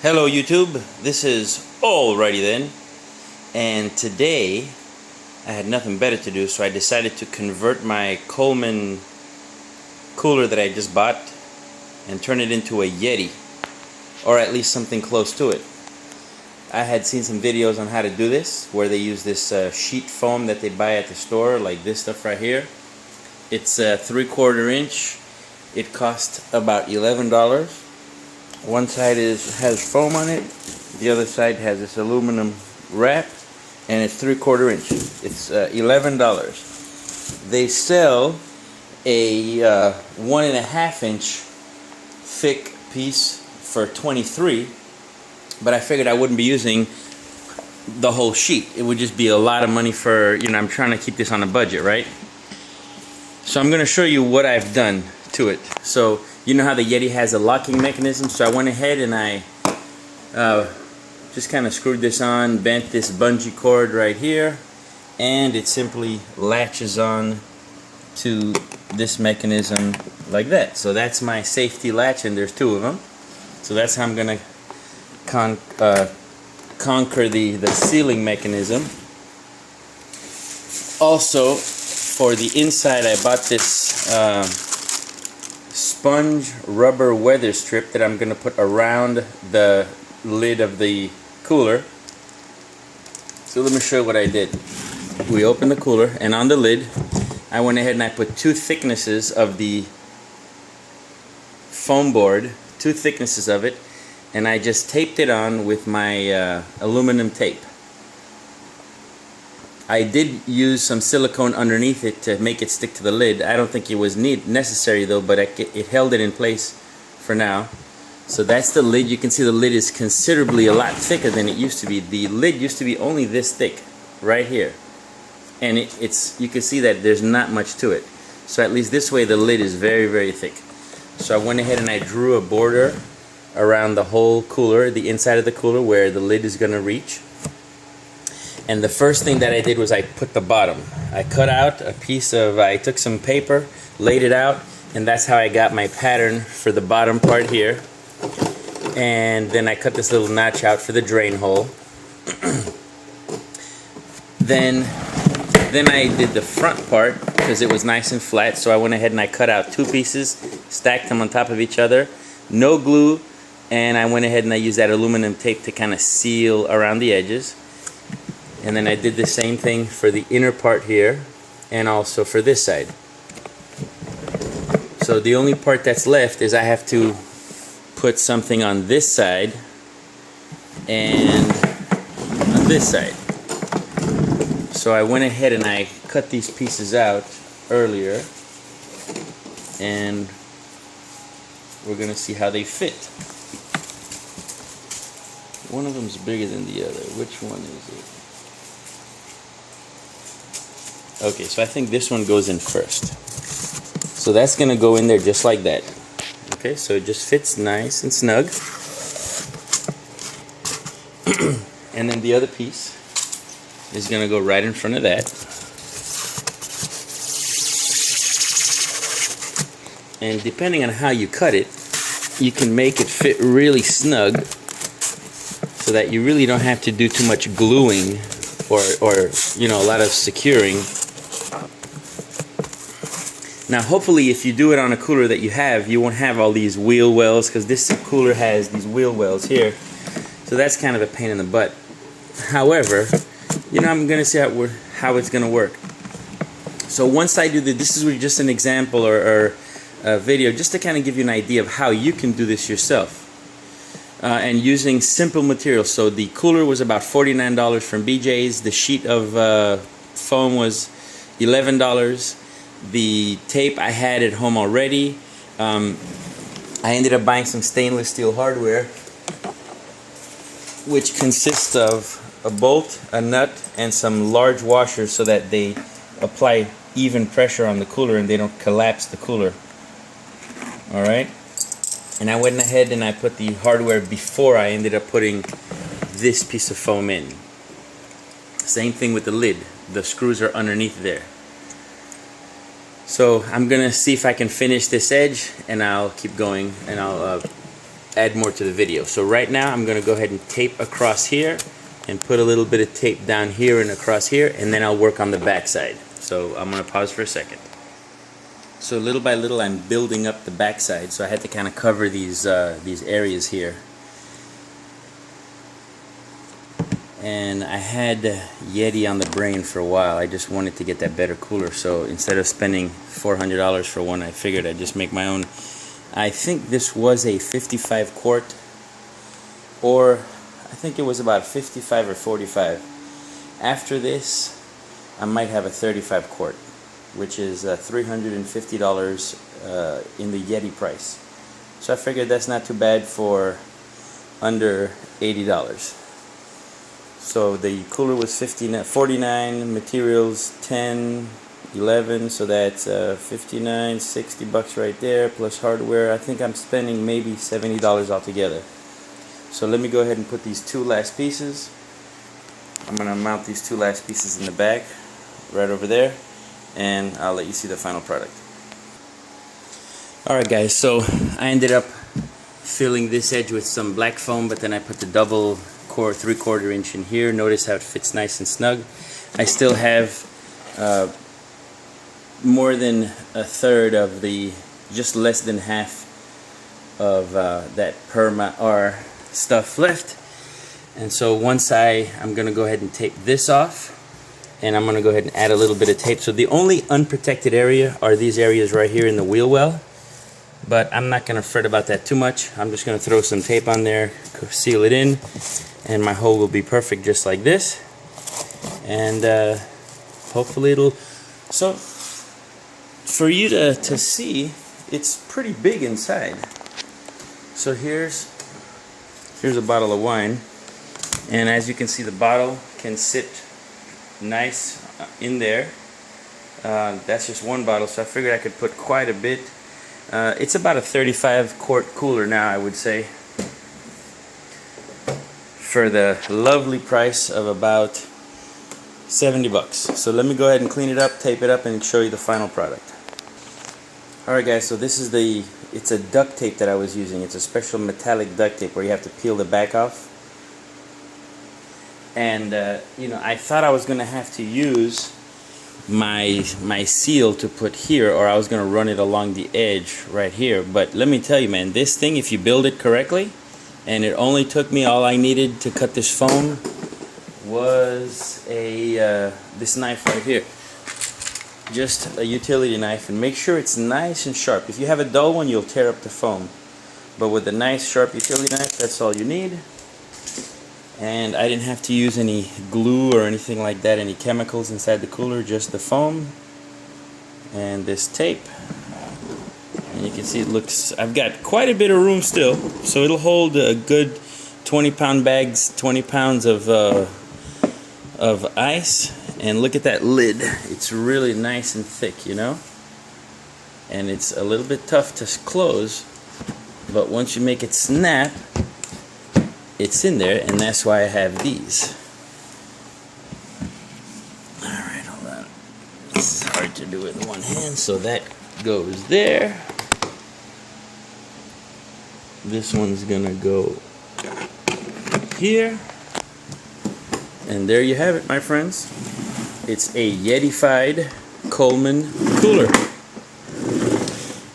Hello YouTube, this is Alrighty Then, and today I had nothing better to do, so I decided to convert my Coleman cooler that I just bought and turn it into a Yeti, or at least something close to it. I had seen some videos on how to do this, where they use this sheet foam that they buy at the store, like this stuff right here. It's 3/4 inch. It cost about $11. One side has foam on it, the other side has this aluminum wrap, and it's 3/4 inch. It's $11. They sell a 1.5 inch thick piece for $23, but I figured I wouldn't be using the whole sheet. It would just be a lot of money for, I'm trying to keep this on a budget, right? So I'm going to show you what I've done to it. So you know how the Yeti has a locking mechanism, so I went ahead and I just kind of screwed this on, bent this bungee cord right here, and it simply latches on to this mechanism like that. So that's my safety latch, and there's two of them. So that's how I'm gonna conquer the sealing mechanism. Also, for the inside, I bought this sponge rubber weather strip that I'm going to put around the lid of the cooler. So let me show you what I did. We opened the cooler, and on the lid I went ahead and I put two thicknesses of the foam board, two thicknesses of it, and I just taped it on with my aluminum tape. I did use some silicone underneath it to make it stick to the lid. I don't think it was necessary though, but it held it in place for now. So that's the lid. You can see the lid is considerably a lot thicker than it used to be. The lid used to be only this thick right here, and you can see that there's not much to it. So at least this way the lid is very, very thick. So I went ahead and I drew a border around the whole cooler, the inside of the cooler where the lid is going to reach. And the first thing that I did was I put the bottom. I cut out a piece of, I took some paper, laid it out, and that's how I got my pattern for the bottom part here. And then I cut this little notch out for the drain hole. Then I did the front part because it was nice and flat, so I went ahead and I cut out two pieces, stacked them on top of each other, no glue, and I went ahead and I used that aluminum tape to kind of seal around the edges. And then I did the same thing for the inner part here, and also for this side. So the only part that's left is I have to put something on this side and on this side. So I went ahead and I cut these pieces out earlier, and we're gonna see how they fit. One of them's bigger than the other. Which one is it? Okay, so I think this one goes in first. So that's going to go in there just like that. Okay, so it just fits nice and snug. And then the other piece is going to go right in front of that. And depending on how you cut it, you can make it fit really snug so that you really don't have to do too much gluing or a lot of securing. Now hopefully if you do it on a cooler that you won't have all these wheel wells, because this cooler has these wheel wells here, so that's kind of a pain in the butt. However, I'm going to see how it's going to work. So once I do this is just an example or a video just to kind of give you an idea of how you can do this yourself. And using simple materials. So the cooler was about $49 from BJ's. The sheet of foam was $11. The tape I had at home already. I ended up buying some stainless steel hardware, which consists of a bolt, a nut, and some large washers so that they apply even pressure on the cooler and they don't collapse the cooler. Alright? And I went ahead and I put the hardware before I ended up putting this piece of foam in. Same thing with the lid. The screws are underneath there. So I'm gonna see if I can finish this edge, and I'll keep going, and I'll add more to the video. So right now I'm going to go ahead and tape across here and put a little bit of tape down here and across here, and then I'll work on the back side. So I'm going to pause for a second. So little by little I'm building up the back side, so I had to kind of cover these areas here. And I had Yeti on the brain for a while. I just wanted to get that better cooler, so instead of spending $400 for one, I figured I'd just make my own. I think this was a 55 quart, or I think it was about 55 or 45. After this, I might have a 35 quart, which is $350 in the Yeti price. So I figured that's not too bad for under $80. So the cooler was 49, materials 10, 11, so that's 59, 60 bucks right there, plus hardware. I think I'm spending maybe $70 altogether. So let me go ahead and put these two last pieces. I'm going to mount these two last pieces in the back, right over there, and I'll let you see the final product. Alright guys, so I ended up filling this edge with some black foam, but then I put the double core 3/4 inch in here. Notice how it fits nice and snug. I still have more than a third of the, just less than half of that Perma R stuff left. And so once I'm going to go ahead and tape this off, and I'm going to go ahead and add a little bit of tape. So the only unprotected area are these areas right here in the wheel well, but I'm not going to fret about that too much. I'm just going to throw some tape on there, seal it in, and my hole will be perfect just like this. And hopefully it'll, so for you to see, it's pretty big inside. So here's a bottle of wine, and as you can see, the bottle can sit nice in there. That's just one bottle, so I figured I could put quite a bit. It's about a 35 quart cooler now, I would say, for the lovely price of about 70 bucks. So let me go ahead and clean it up, tape it up, and show you the final product. Alright guys, so this is it's a duct tape that I was using. It's a special metallic duct tape where you have to peel the back off. And you know, I thought I was gonna have to use my seal to put here, or I was gonna run it along the edge right here. But let me tell you, man, this thing, if you build it correctly, and it only took me, all I needed to cut this foam was this knife right here, just a utility knife. And make sure it's nice and sharp. If you have a dull one, you'll tear up the foam, but with a nice sharp utility knife, that's all you need. And I didn't have to use any glue or anything like that, any chemicals inside the cooler, just the foam and this tape. And you can see it looks, I've got quite a bit of room still, so it'll hold a good 20-pound bags, 20 pounds of ice. And look at that lid, it's really nice and thick, you know, and it's a little bit tough to close, but once you make it snap, it's in there, and that's why I have these. Alright, hold on. This is hard to do with one hand, so that goes there. This one's gonna go here. And there you have it, my friends. It's a YETI-FY Coleman cooler.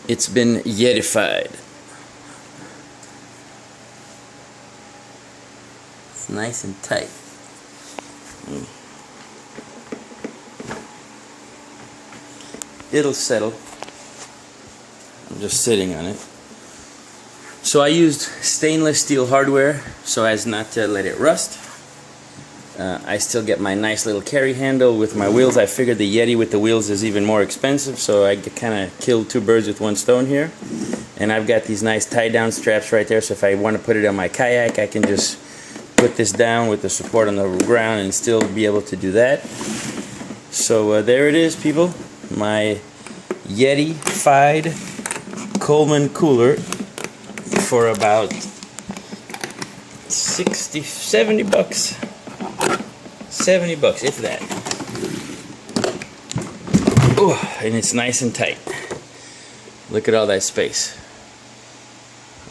It's been YETI-FY'd. It's nice and tight. It'll settle. I'm just sitting on it. So I used stainless steel hardware so as not to let it rust. I still get my nice little carry handle with my wheels. I figured the Yeti with the wheels is even more expensive, so I kind of killed two birds with one stone here. And I've got these nice tie-down straps right there, so if I want to put it on my kayak, I can just put this down with the support on the ground and still be able to do that. So there it is, people. My YETI-FY Coleman cooler for about 60, 70 bucks. 70 bucks, if that. Oh, and it's nice and tight. Look at all that space.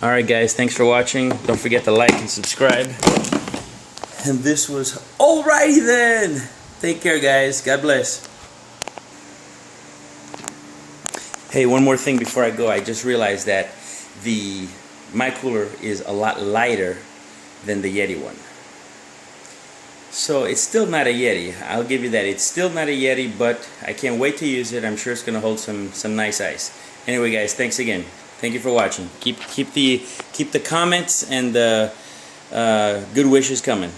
Alright guys, thanks for watching. Don't forget to like and subscribe. And this was Alrighty Then! Take care guys. God bless. Hey, one more thing before I go. I just realized that my cooler is a lot lighter than the Yeti one. So it's still not a Yeti. I'll give you that. It's still not a Yeti, but I can't wait to use it. I'm sure it's gonna hold some nice ice. Anyway guys, thanks again. Thank you for watching. Keep the comments and the good wishes coming.